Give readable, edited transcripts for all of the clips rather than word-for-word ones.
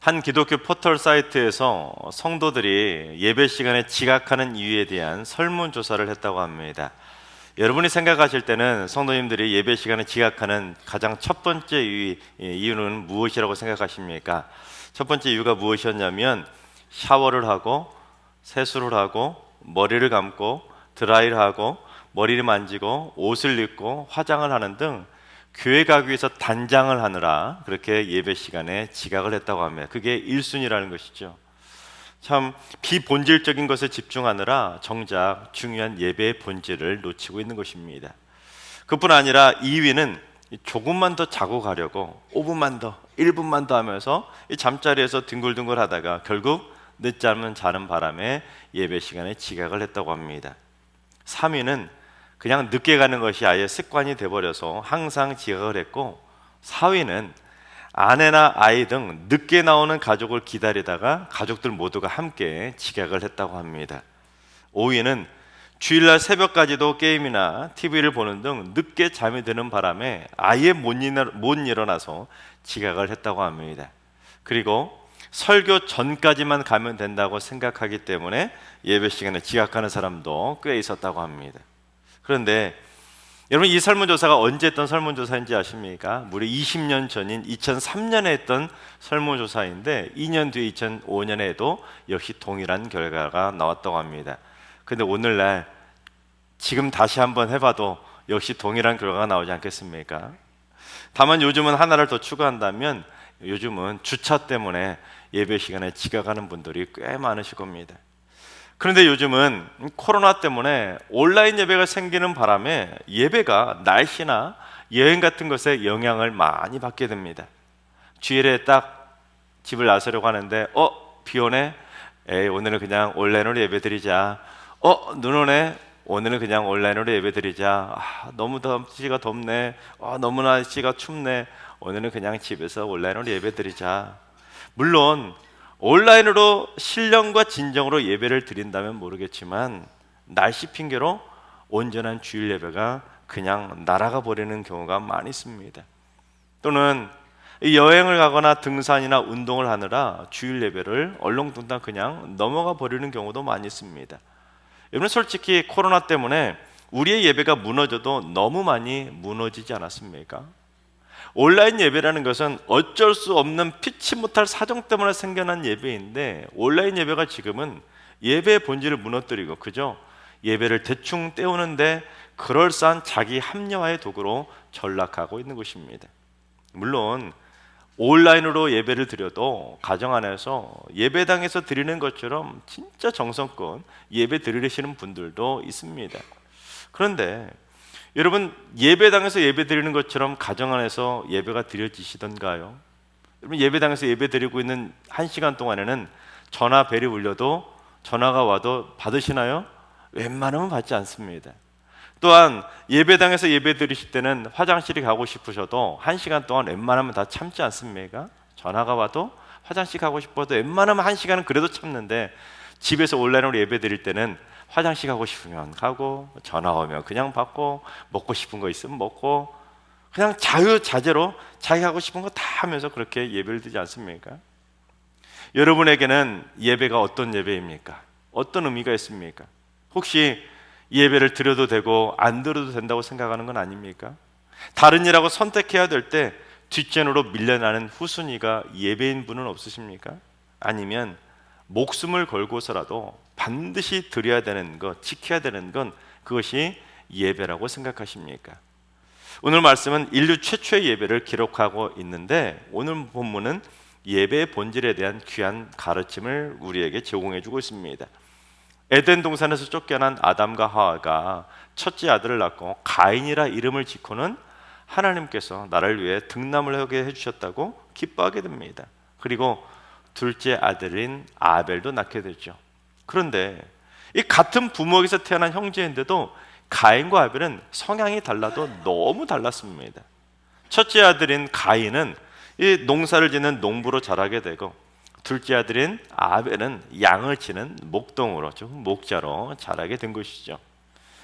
한 기독교 포털 사이트에서 성도들이 예배 시간에 지각하는 이유에 대한 설문조사를 했다고 합니다. 여러분이 생각하실 때는 성도님들이 예배 시간에 지각하는 가장 첫 번째 이유는 무엇이라고 생각하십니까? 첫 번째 이유가 무엇이었냐면 샤워를 하고 세수를 하고 머리를 감고 드라이를 하고 머리를 만지고 옷을 입고 화장을 하는 등 교회 가기 위해서 단장을 하느라 그렇게 예배 시간에 지각을 했다고 합니다. 그게 1순위라는 것이죠. 참 비본질적인 것에 집중하느라 정작 중요한 예배의 본질을 놓치고 있는 것입니다. 그뿐 아니라 2위는 조금만 더 자고 가려고 5분만 더, 1분만 더 하면서 이 잠자리에서 뒹굴뒹굴 하다가 결국 늦잠은 자는 바람에 예배 시간에 지각을 했다고 합니다. 3위는 그냥 늦게 가는 것이 아예 습관이 돼버려서 항상 지각을 했고, 4위는 아내나 아이 등 늦게 나오는 가족을 기다리다가 가족들 모두가 함께 지각을 했다고 합니다. 5위는 주일날 새벽까지도 게임이나 TV를 보는 등 늦게 잠이 드는 바람에 아예 못 일어나서 지각을 했다고 합니다. 그리고 설교 전까지만 가면 된다고 생각하기 때문에 예배 시간에 지각하는 사람도 꽤 있었다고 합니다. 그런데 여러분, 이 설문조사가 언제 했던 설문조사인지 아십니까? 무려 20년 전인 2003년에 했던 설문조사인데 2년 뒤에 2005년에도 역시 동일한 결과가 나왔다고 합니다. 근데 오늘날 지금 다시 한번 해봐도 역시 동일한 결과가 나오지 않겠습니까? 다만 요즘은 하나를 더 추가한다면 요즘은 주차 때문에 예배 시간에 지각하는 분들이 꽤 많으실 겁니다. 그런데 요즘은 코로나 때문에 온라인 예배가 생기는 바람에 예배가 날씨나 여행 같은 것에 영향을 많이 받게 됩니다. 주일에 딱 집을 나서려고 하는데 비 오네? 에이, 오늘은 그냥 온라인으로 예배 드리자. 눈 오네? 오늘은 그냥 온라인으로 예배 드리자. 너무 날씨가 덥네. 너무 날씨가 춥네. 오늘은 그냥 집에서 온라인으로 예배 드리자. 물론 온라인으로 신령과 진정으로 예배를 드린다면 모르겠지만 날씨 핑계로 온전한 주일 예배가 그냥 날아가 버리는 경우가 많이 있습니다. 또는 여행을 가거나 등산이나 운동을 하느라 주일 예배를 얼렁뚱땅 그냥 넘어가 버리는 경우도 많이 있습니다. 여러분, 솔직히 코로나 때문에 우리의 예배가 무너져도 너무 많이 무너지지 않았습니까? 온라인 예배라는 것은 어쩔 수 없는 피치 못할 사정 때문에 생겨난 예배인데, 온라인 예배가 지금은 예배의 본질을 무너뜨리고 그죠? 예배를 대충 때우는데 그럴싸한 자기 합리화의 도구로 전락하고 있는 것입니다. 물론 온라인으로 예배를 드려도 가정 안에서 예배당에서 드리는 것처럼 진짜 정성껏 예배 드리시는 분들도 있습니다. 그런데 여러분, 예배당에서 예배 드리는 것처럼 가정 안에서 예배가 드려지시던가요? 여러분, 예배당에서 예배 드리고 있는 1시간 동안에는 전화 벨이 울려도 전화가 와도 받으시나요? 웬만하면 받지 않습니다. 또한 예배당에서 예배 드리실 때는 화장실에 가고 싶으셔도 1시간 동안 웬만하면 다 참지 않습니까? 전화가 와도 화장실 가고 싶어도 웬만하면 1시간은 그래도 참는데, 집에서 온라인으로 예배 드릴 때는 화장실 가고 싶으면 가고, 전화 오면 그냥 받고, 먹고 싶은 거 있으면 먹고, 그냥 자유자재로 자기 하고 싶은 거 다 하면서 그렇게 예배를 드리지 않습니까? 여러분에게는 예배가 어떤 예배입니까? 어떤 의미가 있습니까? 혹시 예배를 드려도 되고 안 드려도 된다고 생각하는 건 아닙니까? 다른 일하고 선택해야 될 때 뒷전으로 밀려나는 후순위가 예배인 분은 없으십니까? 아니면 목숨을 걸고서라도 반드시 드려야 되는 것, 지켜야 되는 건 그것이 예배라고 생각하십니까? 오늘 말씀은 인류 최초의 예배를 기록하고 있는데, 오늘 본문은 예배의 본질에 대한 귀한 가르침을 우리에게 제공해주고 있습니다. 에덴 동산에서 쫓겨난 아담과 하와가 첫째 아들을 낳고 가인이라 이름을 짓고는 하나님께서 나를 위해 등남을 하게 해주셨다고 기뻐하게 됩니다. 그리고 둘째 아들인 아벨도 낳게 되죠. 그런데 이 같은 부모에게서 태어난 형제인데도 가인과 아벨은 성향이 달라도 너무 달랐습니다. 첫째 아들인 가인은 이 농사를 짓는 농부로 자라게 되고, 둘째 아들인 아벨은 양을 치는 목동으로, 목자로 자라게 된 것이죠.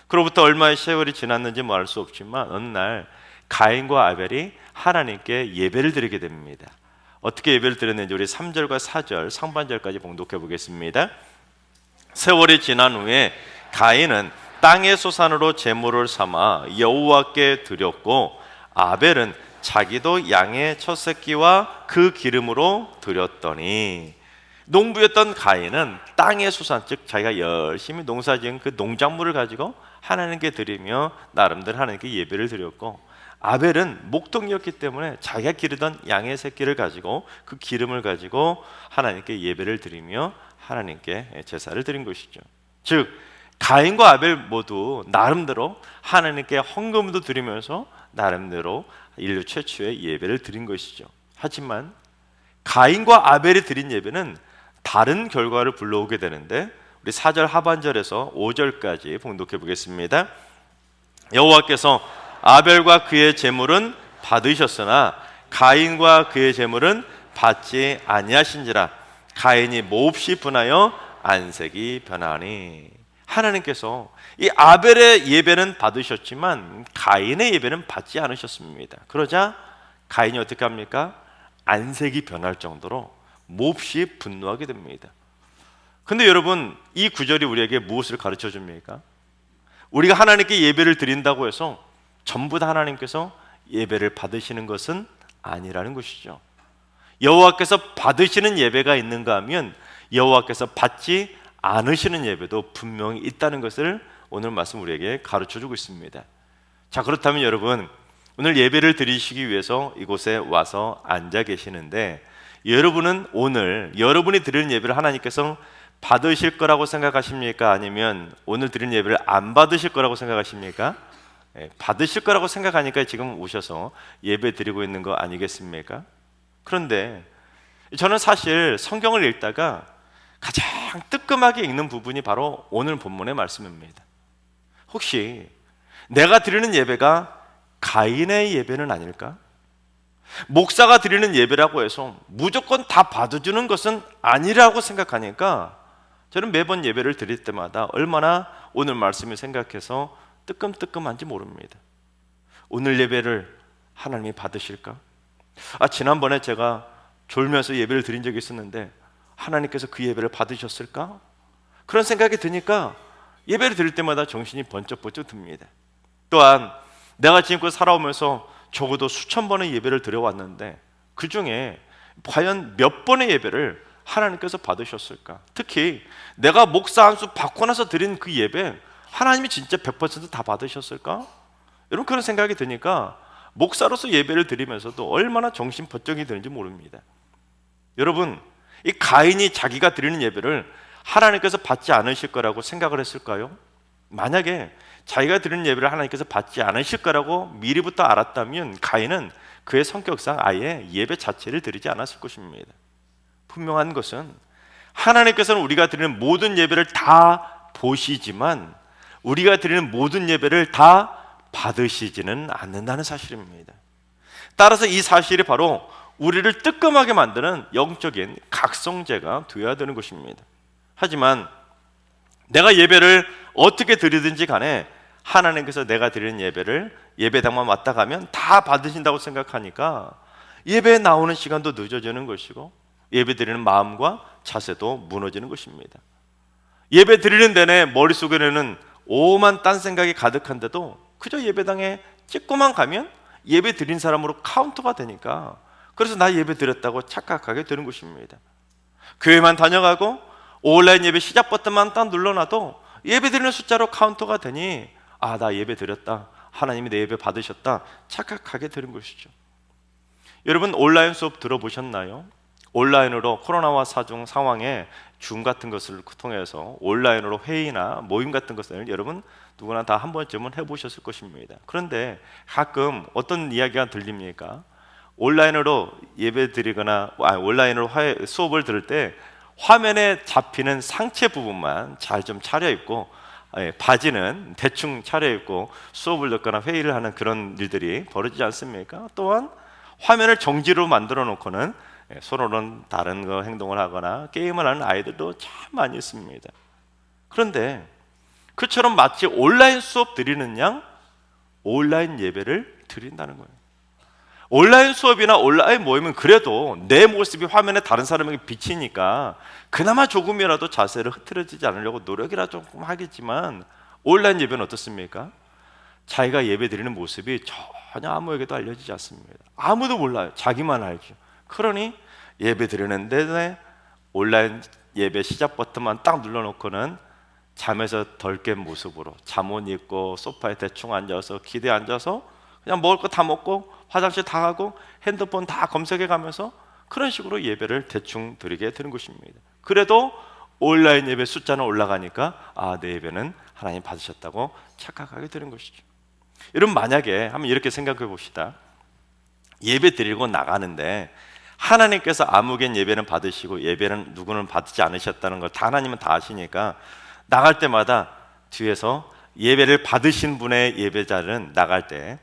그로부터 얼마의 세월이 지났는지 알 수 없지만 어느 날 가인과 아벨이 하나님께 예배를 드리게 됩니다. 어떻게 예배를 드렸는지 우리 3절과 4절 상반절까지 봉독해 보겠습니다. 세월이 지난 후에 가인은 땅의 소산으로 제물을 삼아 여호와께 드렸고, 아벨은 자기도 양의 첫 새끼와 그 기름으로 드렸더니, 농부였던 가인은 땅의 소산, 즉 자기가 열심히 농사지은 그 농작물을 가지고 하나님께 드리며 나름대로 하나님께 예배를 드렸고, 아벨은 목동이었기 때문에 자기가 기르던 양의 새끼를 가지고 그 기름을 가지고 하나님께 예배를 드리며 하나님께 제사를 드린 것이죠. 즉 가인과 아벨 모두 나름대로 하나님께 헌금도 드리면서 나름대로 인류 최초의 예배를 드린 것이죠. 하지만 가인과 아벨이 드린 예배는 다른 결과를 불러오게 되는데, 우리 4절 하반절에서 5절까지 봉독해 보겠습니다. 여호와께서 아벨과 그의 제물은 받으셨으나 가인과 그의 제물은 받지 아니하신지라. 가인이 몹시 분하여 안색이 변하니. 하나님께서 이 아벨의 예배는 받으셨지만 가인의 예배는 받지 않으셨습니다. 그러자 가인이 어떻게 합니까? 안색이 변할 정도로 몹시 분노하게 됩니다. 근데 여러분, 이 구절이 우리에게 무엇을 가르쳐 줍니까? 우리가 하나님께 예배를 드린다고 해서 전부 다 하나님께서 예배를 받으시는 것은 아니라는 것이죠. 여호와께서 받으시는 예배가 있는가 하면 여호와께서 받지 않으시는 예배도 분명히 있다는 것을 오늘 말씀 우리에게 가르쳐주고 있습니다. 자, 그렇다면 여러분, 오늘 예배를 드리시기 위해서 이곳에 와서 앉아 계시는데, 여러분은 오늘 여러분이 드리는 예배를 하나님께서 받으실 거라고 생각하십니까? 아니면 오늘 드리는 예배를 안 받으실 거라고 생각하십니까? 받으실 거라고 생각하니까 지금 오셔서 예배 드리고 있는 거 아니겠습니까? 그런데 저는 사실 성경을 읽다가 가장 뜨끔하게 읽는 부분이 바로 오늘 본문의 말씀입니다. 혹시 내가 드리는 예배가 가인의 예배는 아닐까? 목사가 드리는 예배라고 해서 무조건 다 받아주는 것은 아니라고 생각하니까 저는 매번 예배를 드릴 때마다 얼마나 오늘 말씀을 생각해서 뜨끔뜨끔한지 모릅니다. 오늘 예배를 하나님이 받으실까? 지난번에 제가 졸면서 예배를 드린 적이 있었는데 하나님께서 그 예배를 받으셨을까? 그런 생각이 드니까 예배를 드릴 때마다 정신이 번쩍번쩍 듭니다. 또한 내가 지금껏 살아오면서 적어도 수천 번의 예배를 드려왔는데 그 중에 과연 몇 번의 예배를 하나님께서 받으셨을까? 특히 내가 목사 안수 받고 나서 드린 그 예배 하나님이 진짜 100% 다 받으셨을까? 여러분, 그런 생각이 드니까 목사로서 예배를 드리면서도 얼마나 정신 번쩍이 드는지 모릅니다. 여러분, 이 가인이 자기가 드리는 예배를 하나님께서 받지 않으실 거라고 생각을 했을까요? 만약에 자기가 드리는 예배를 하나님께서 받지 않으실 거라고 미리부터 알았다면 가인은 그의 성격상 아예 예배 자체를 드리지 않았을 것입니다. 분명한 것은 하나님께서는 우리가 드리는 모든 예배를 다 보시지만 우리가 드리는 모든 예배를 다 받으시지는 않는다는 사실입니다. 따라서 이 사실이 바로 우리를 뜨끔하게 만드는 영적인 각성제가 되어야 되는 것입니다. 하지만 내가 예배를 어떻게 드리든지 간에 하나님께서 내가 드리는 예배를 예배당만 왔다 가면 다 받으신다고 생각하니까 예배에 나오는 시간도 늦어지는 것이고 예배 드리는 마음과 자세도 무너지는 것입니다. 예배 드리는 내내 머릿속에는 오만 딴 생각이 가득한데도 그저 예배당에 찍고만 가면 예배 드린 사람으로 카운트가 되니까, 그래서 나 예배 드렸다고 착각하게 되는 것입니다. 교회만 다녀가고 온라인 예배 시작 버튼만 딱 눌러놔도 예배 드리는 숫자로 카운터가 되니 나 예배 드렸다, 하나님이 내 예배 받으셨다 착각하게 되는 것이죠. 여러분, 온라인 수업 들어보셨나요? 온라인으로 코로나와 사중 상황에 줌 같은 것을 통해서 온라인으로 회의나 모임 같은 것을 여러분 누구나 다 한 번쯤은 해보셨을 것입니다. 그런데 가끔 어떤 이야기가 들립니까? 온라인으로 예배 드리거나 온라인으로 수업을 들을 때 화면에 잡히는 상체 부분만 잘 좀 차려입고 바지는 대충 차려입고 수업을 듣거나 회의를 하는 그런 일들이 벌어지지 않습니까? 또한 화면을 정지로 만들어 놓고는 서로는 다른 거 행동을 하거나 게임을 하는 아이들도 참 많이 있습니다. 그런데 그처럼 마치 온라인 수업 드리는 양 온라인 예배를 드린다는 거예요. 온라인 수업이나 온라인 모임은 그래도 내 모습이 화면에 다른 사람에게 비치니까 그나마 조금이라도 자세를 흐트러지지 않으려고 노력이라 조금 하겠지만, 온라인 예배는 어떻습니까? 자기가 예배 드리는 모습이 전혀 아무에게도 알려지지 않습니다. 아무도 몰라요. 자기만 알죠. 그러니 예배 드리는 내내 온라인 예배 시작 버튼만 딱 눌러놓고는 잠에서 덜 깬 모습으로 잠옷 입고 소파에 대충 앉아서 기대에 앉아서 그냥 먹을 거 다 먹고 화장실 다 가고 핸드폰 다 검색해 가면서 그런 식으로 예배를 대충 드리게 되는 것입니다. 그래도 온라인 예배 숫자는 올라가니까 내 예배는 하나님 받으셨다고 착각하게 되는 것이죠. 여러분, 만약에 한번 이렇게 생각해 봅시다. 예배 드리고 나가는데 하나님께서 아무개인 예배는 받으시고 예배는 누구는 받지 않으셨다는 걸 다 하나님은 다 아시니까 나갈 때마다 뒤에서 예배를 받으신 분의 예배자는 나갈 때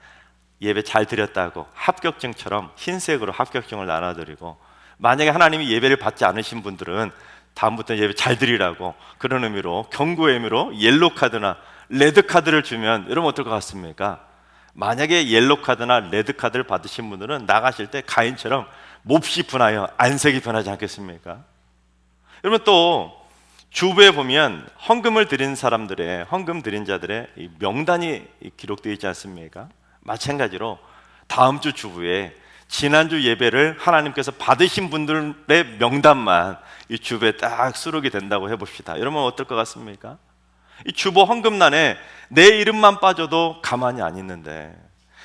예배 잘 드렸다고 합격증처럼 흰색으로 합격증을 나눠드리고, 만약에 하나님이 예배를 받지 않으신 분들은 다음부터 예배 잘 드리라고 그런 의미로, 경고의 의미로 옐로 카드나 레드 카드를 주면 여러분 어떨 것 같습니까? 만약에 옐로 카드나 레드 카드를 받으신 분들은 나가실 때 가인처럼 몹시 분하여 안색이 변하지 않겠습니까? 여러분, 또 주부에 보면 헌금을 드린 사람들의, 헌금 드린 자들의 이 명단이 기록되어 있지 않습니까? 마찬가지로 다음 주 주부에 지난주 예배를 하나님께서 받으신 분들의 명단만 이 주부에 딱 수록이 된다고 해봅시다. 여러분 어떨 것 같습니까? 이 주보 헌금란에 내 이름만 빠져도 가만히 안 있는데,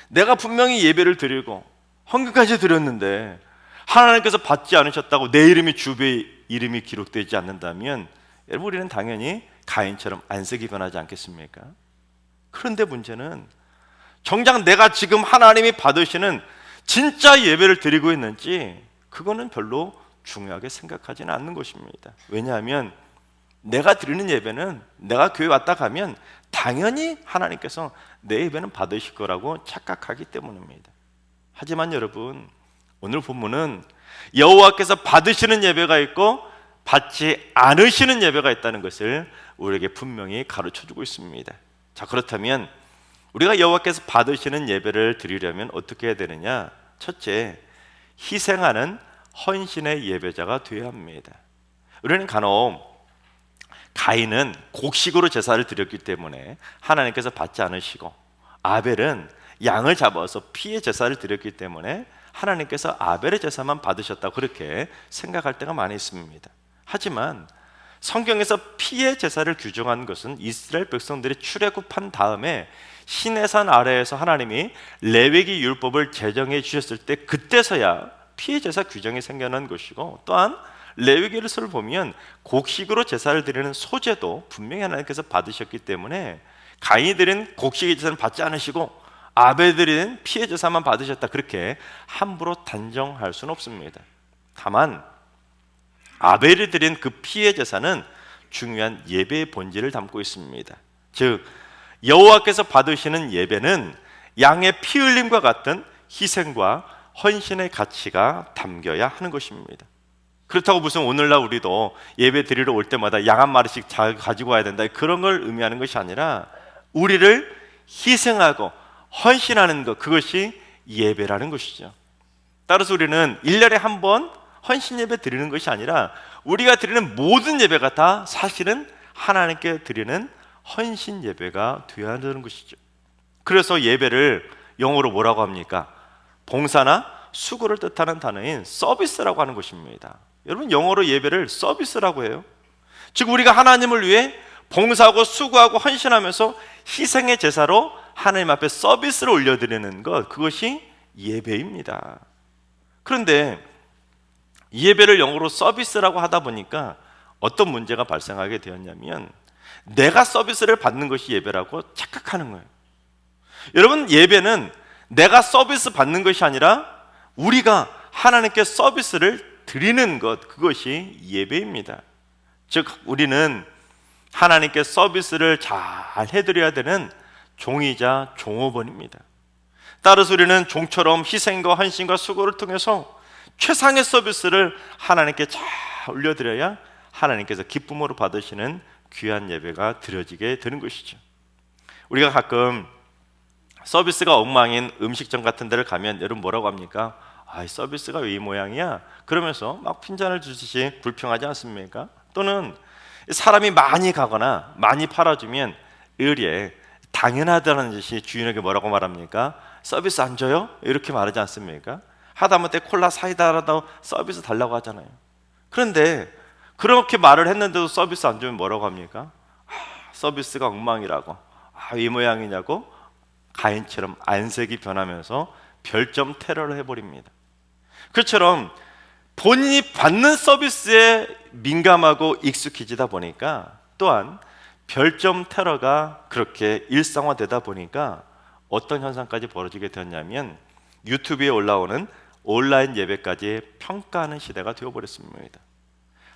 내가 분명히 예배를 드리고 헌금까지 드렸는데 하나님께서 받지 않으셨다고 내 이름이 주부의 이름이 기록되지 않는다면 여러분, 우리는 당연히 가인처럼 안색이 변하지 않겠습니까? 그런데 문제는 정작 내가 지금 하나님이 받으시는 진짜 예배를 드리고 있는지 그거는 별로 중요하게 생각하지는 않는 것입니다. 왜냐하면 내가 드리는 예배는 내가 교회 왔다 가면 당연히 하나님께서 내 예배는 받으실 거라고 착각하기 때문입니다. 하지만 여러분, 오늘 본문은 여호와께서 받으시는 예배가 있고 받지 않으시는 예배가 있다는 것을 우리에게 분명히 가르쳐주고 있습니다. 자, 그렇다면 우리가 여호와께서 받으시는 예배를 드리려면 어떻게 해야 되느냐? 첫째, 희생하는 헌신의 예배자가 되어야 합니다. 우리는 간혹 가인은 곡식으로 제사를 드렸기 때문에 하나님께서 받지 않으시고, 아벨은 양을 잡아서 피의 제사를 드렸기 때문에 하나님께서 아벨의 제사만 받으셨다고 그렇게 생각할 때가 많이 있습니다. 하지만 성경에서 피의 제사를 규정한 것은 이스라엘 백성들이 출애굽한 다음에 시내산 아래에서 하나님이 레위기 율법을 제정해 주셨을 때 그때서야 피의 제사 규정이 생겨난 것이고, 또한 레위기를 보면 곡식으로 제사를 드리는 소제도 분명히 하나님께서 받으셨기 때문에 가인이 드린 곡식의 제사는 받지 않으시고 아벨이 드린 피의 제사만 받으셨다, 그렇게 함부로 단정할 수는 없습니다. 다만 아벨이 드린 그 피의 제사는 중요한 예배의 본질을 담고 있습니다. 즉 여호와께서 받으시는 예배는 양의 피 흘림과 같은 희생과 헌신의 가치가 담겨야 하는 것입니다. 그렇다고 무슨 오늘날 우리도 예배 드리러 올 때마다 양 한 마리씩 가지고 와야 된다, 그런 걸 의미하는 것이 아니라 우리를 희생하고 헌신하는 것, 그것이 예배라는 것이죠. 따라서 우리는 1년에 한 번 헌신 예배 드리는 것이 아니라 우리가 드리는 모든 예배가 다 사실은 하나님께 드리는 헌신 예배가 되어야 하는 것이죠. 그래서 예배를 영어로 뭐라고 합니까? 봉사나 수고를 뜻하는 단어인 서비스라고 하는 것입니다. 여러분, 영어로 예배를 서비스라고 해요. 즉 우리가 하나님을 위해 봉사하고 수고하고 헌신하면서 희생의 제사로 하나님 앞에 서비스를 올려드리는 것, 그것이 예배입니다. 그런데 예배를 영어로 서비스라고 하다 보니까 어떤 문제가 발생하게 되었냐면, 내가 서비스를 받는 것이 예배라고 착각하는 거예요. 여러분, 예배는 내가 서비스 받는 것이 아니라 우리가 하나님께 서비스를 드리는 것, 그것이 예배입니다. 즉 우리는 하나님께 서비스를 잘 해드려야 되는 종이자 종업원입니다. 따라서 우리는 종처럼 희생과 헌신과 수고를 통해서 최상의 서비스를 하나님께 잘 올려드려야 하나님께서 기쁨으로 받으시는 귀한 예배가 드려지게 되는 것이죠. 우리가 가끔 서비스가 엉망인 음식점 같은 데를 가면 여러분 뭐라고 합니까? 이 서비스가 왜 이 모양이야? 그러면서 막 핀잔을 주듯이 불평하지 않습니까? 또는 사람이 많이 가거나 많이 팔아주면 의리에 당연하다는 듯이 주인에게 뭐라고 말합니까? 서비스 안 줘요? 이렇게 말하지 않습니까? 하다못해 콜라 사이다라도 서비스 달라고 하잖아요. 그런데 그렇게 말을 했는데도 서비스 안 주면 뭐라고 합니까? 서비스가 엉망이라고. 이 모양이냐고? 가인처럼 안색이 변하면서 별점 테러를 해버립니다. 그처럼 본인이 받는 서비스에 민감하고 익숙해지다 보니까 또한 별점 테러가 그렇게 일상화되다 보니까 어떤 현상까지 벌어지게 되었냐면 유튜브에 올라오는 온라인 예배까지 평가하는 시대가 되어버렸습니다.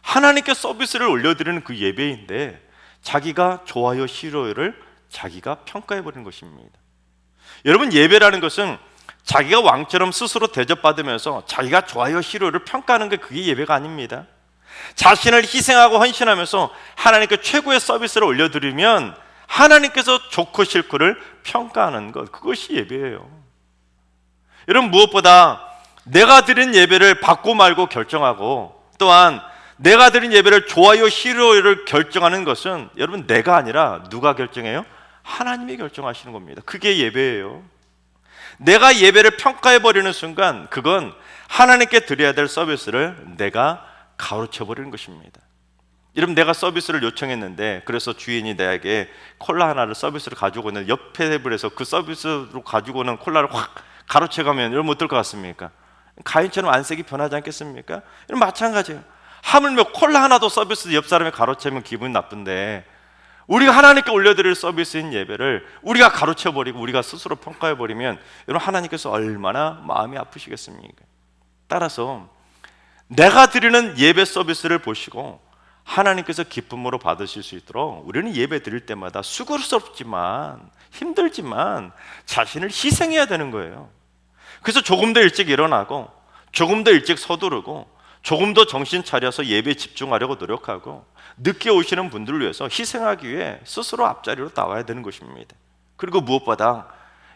하나님께 서비스를 올려드리는 그 예배인데 자기가 좋아요, 싫어요를 자기가 평가해버리는 것입니다. 여러분, 예배라는 것은 자기가 왕처럼 스스로 대접받으면서 자기가 좋아요, 싫어요를 평가하는 게 그게 예배가 아닙니다. 자신을 희생하고 헌신하면서 하나님께 최고의 서비스를 올려드리면 하나님께서 좋고 싫고를 평가하는 것, 그것이 예배예요. 여러분, 무엇보다 내가 드린 예배를 받고 말고 결정하고 또한 내가 드린 예배를 좋아요, 싫어요를 결정하는 것은 여러분 내가 아니라 누가 결정해요? 하나님이 결정하시는 겁니다. 그게 예배예요. 내가 예배를 평가해버리는 순간 그건 하나님께 드려야 될 서비스를 내가 가로채버리는 것입니다. 여러분, 내가 서비스를 요청했는데 그래서 주인이 내게 콜라 하나를 서비스로 가지고 오는 옆 테이블에서 그 서비스로 가지고 오는 콜라를 확 가로채가면 여러분 어떨 것 같습니까? 가인처럼 안색이 변하지 않겠습니까? 여러분, 마찬가지예요. 하물며 콜라 하나도 서비스 옆 사람이 가로채면 기분이 나쁜데 우리가 하나님께 올려드릴 서비스인 예배를 우리가 가로채버리고 우리가 스스로 평가해버리면 여러분, 하나님께서 얼마나 마음이 아프시겠습니까? 따라서 내가 드리는 예배 서비스를 보시고 하나님께서 기쁨으로 받으실 수 있도록 우리는 예배 드릴 때마다 수고스럽지만 힘들지만 자신을 희생해야 되는 거예요. 그래서 조금 더 일찍 일어나고 조금 더 일찍 서두르고 조금 더 정신 차려서 예배에 집중하려고 노력하고 늦게 오시는 분들을 위해서 희생하기 위해 스스로 앞자리로 나와야 되는 것입니다. 그리고 무엇보다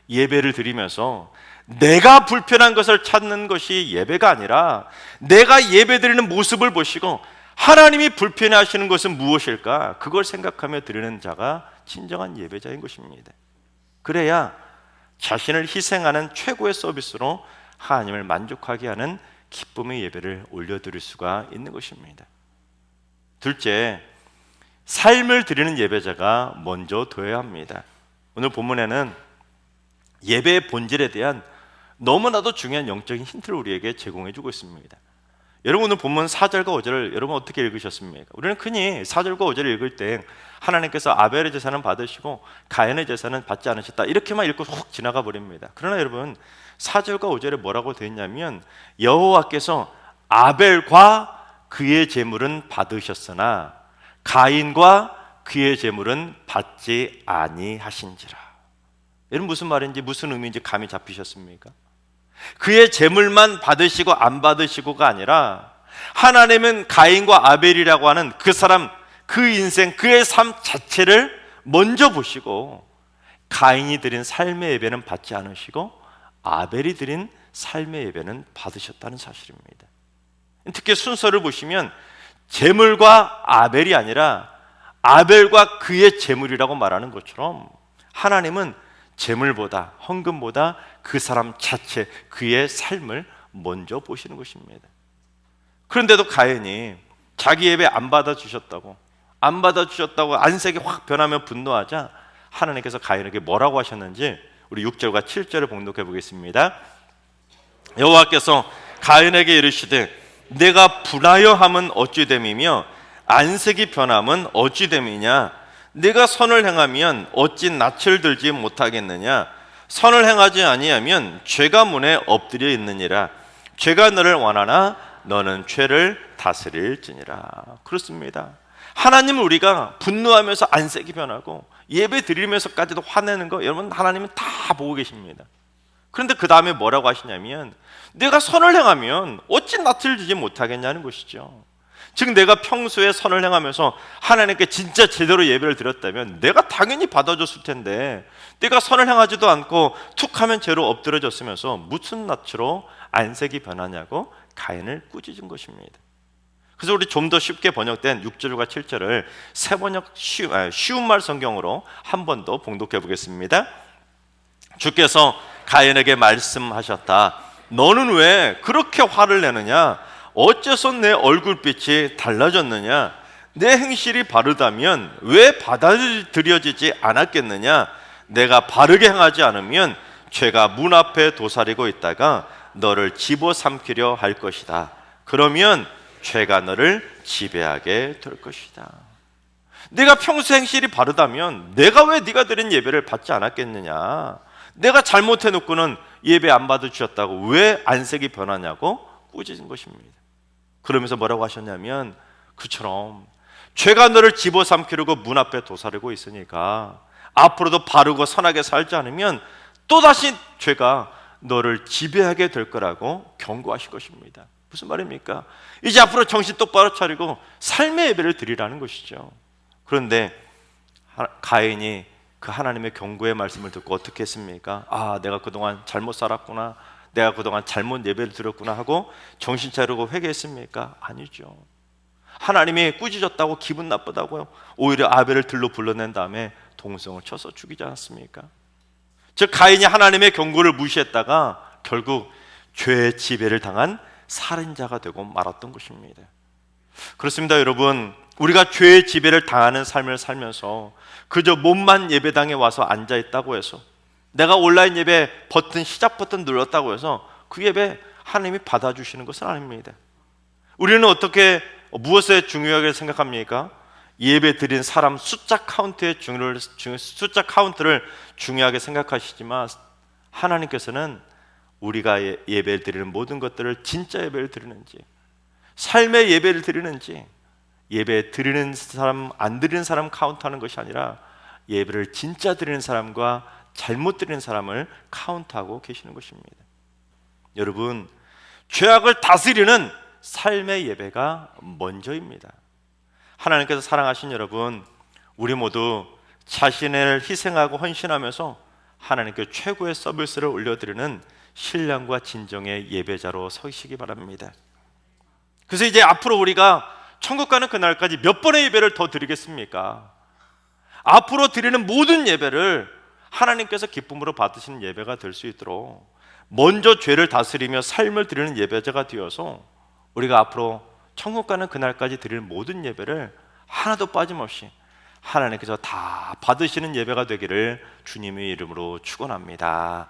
예배를 드리면서 내가 불편한 것을 찾는 것이 예배가 아니라 내가 예배 드리는 모습을 보시고 하나님이 불편해하시는 것은 무엇일까? 그걸 생각하며 드리는 자가 진정한 예배자인 것입니다. 그래야 자신을 희생하는 최고의 서비스로 하나님을 만족하게 하는 기쁨의 예배를 올려드릴 수가 있는 것입니다. 둘째, 삶을 드리는 예배자가 먼저 되어야 합니다. 오늘 본문에는 예배의 본질에 대한 너무나도 중요한 영적인 힌트를 우리에게 제공해주고 있습니다. 여러분, 오늘 본문 4절과 5절을 여러분 어떻게 읽으셨습니까? 우리는 흔히 4절과 5절을 읽을 때 하나님께서 아벨의 제사는 받으시고 가인의 제사는 받지 않으셨다 이렇게만 읽고 훅 지나가 버립니다. 그러나 여러분, 4절과 5절에 뭐라고 되어 있냐면 여호와께서 아벨과 그의 제물은 받으셨으나 가인과 그의 제물은 받지 아니하신지라. 여러분, 무슨 말인지 무슨 의미인지 감이 잡히셨습니까? 그의 제물만 받으시고 안 받으시고가 아니라 하나님은 가인과 아벨이라고 하는 그 사람, 그 인생, 그의 삶 자체를 먼저 보시고 가인이 드린 삶의 예배는 받지 않으시고 아벨이 드린 삶의 예배는 받으셨다는 사실입니다. 특히 순서를 보시면 제물과 아벨이 아니라 아벨과 그의 제물이라고 말하는 것처럼 하나님은 제물보다 헌금보다 그 사람 자체, 그의 삶을 먼저 보시는 것입니다. 그런데도 가인이 자기 예배 안 받아주셨다고 안색이 확 변하며 분노하자 하나님께서 가인에게 뭐라고 하셨는지 우리 6절과 7절을 봉독해 보겠습니다. 여호와께서 가인에게 이르시되 내가 분하여 함은 어찌 됨이며 안색이 변함은 어찌 됨이냐? 내가 선을 행하면 어찌 낯을 들지 못하겠느냐? 선을 행하지 아니하면 죄가 문에 엎드려 있느니라. 죄가 너를 원하나 너는 죄를 다스릴지니라. 그렇습니다. 하나님은 우리가 분노하면서 안색이 변하고 예배 드리면서까지도 화내는 거 여러분, 하나님은 다 보고 계십니다. 그런데 그 다음에 뭐라고 하시냐면 내가 선을 행하면 어찌 낯을 들지 못하겠냐는 것이죠. 즉 내가 평소에 선을 행하면서 하나님께 진짜 제대로 예배를 드렸다면 내가 당연히 받아줬을 텐데, 내가 선을 행하지도 않고 툭하면 죄로 엎드려졌으면서 무슨 낯으로 안색이 변하냐고 가인을 꾸짖은 것입니다. 그래서 우리 좀 더 쉽게 번역된 6절과 7절을 새 번역 쉬운 말 성경으로 한 번 더 봉독해 보겠습니다. 주께서 가인에게 말씀하셨다. 너는 왜 그렇게 화를 내느냐? 어째서 내 얼굴빛이 달라졌느냐? 내 행실이 바르다면 왜 받아들여지지 않았겠느냐? 내가 바르게 행하지 않으면 죄가 문 앞에 도사리고 있다가 너를 집어삼키려 할 것이다. 그러면 죄가 너를 지배하게 될 것이다. 내가 평소 행실이 바르다면 내가 왜 네가 드린 예배를 받지 않았겠느냐? 내가 잘못해놓고는 예배 안 받아주셨다고 왜 안색이 변하냐고 꾸짖은 것입니다. 그러면서 뭐라고 하셨냐면, 그처럼 죄가 너를 집어삼키려고 문 앞에 도사리고 있으니까 앞으로도 바르고 선하게 살지 않으면 또다시 죄가 너를 지배하게 될 거라고 경고하신 것입니다. 무슨 말입니까? 이제 앞으로 정신 똑바로 차리고 삶의 예배를 드리라는 것이죠. 그런데 가인이 그 하나님의 경고의 말씀을 듣고 어떻게 했습니까? 아, 내가 그동안 잘못 살았구나, 내가 그동안 잘못 예배를 드렸구나 하고 정신 차리고 회개했습니까? 아니죠. 하나님이 꾸짖었다고 기분 나쁘다고요? 오히려 아벨을 들로 불러낸 다음에 동성을 쳐서 죽이지 않았습니까? 즉 가인이 하나님의 경고를 무시했다가 결국 죄의 지배를 당한 살인자가 되고 말았던 것입니다. 그렇습니다, 여러분. 우리가 죄의 지배를 당하는 삶을 살면서 그저 몸만 예배당에 와서 앉아있다고 해서, 내가 온라인 예배 시작 버튼 눌렀다고 해서 그 예배 하나님이 받아주시는 것은 아닙니다. 우리는 무엇에 중요하게 생각합니까? 예배 드린 사람 숫자 카운트를 중요하게 생각하시지만 하나님께서는 우리가 예배를 드리는 모든 것들을 진짜 예배를 드리는지, 삶의 예배를 드리는지, 예배 드리는 사람 안 드리는 사람 카운트하는 것이 아니라 예배를 진짜 드리는 사람과 잘못 드리는 사람을 카운트하고 계시는 것입니다. 여러분, 죄악을 다스리는 삶의 예배가 먼저입니다. 하나님께서 사랑하신 여러분, 우리 모두 자신을 희생하고 헌신하면서 하나님께 최고의 서비스를 올려드리는 신령과 진정의 예배자로 서시기 바랍니다. 그래서 이제 앞으로 우리가 천국 가는 그날까지 몇 번의 예배를 더 드리겠습니까? 앞으로 드리는 모든 예배를 하나님께서 기쁨으로 받으시는 예배가 될 수 있도록 먼저 죄를 다스리며 삶을 드리는 예배자가 되어서 우리가 앞으로 천국 가는 그날까지 드리는 모든 예배를 하나도 빠짐없이 하나님께서 다 받으시는 예배가 되기를 주님의 이름으로 축원합니다.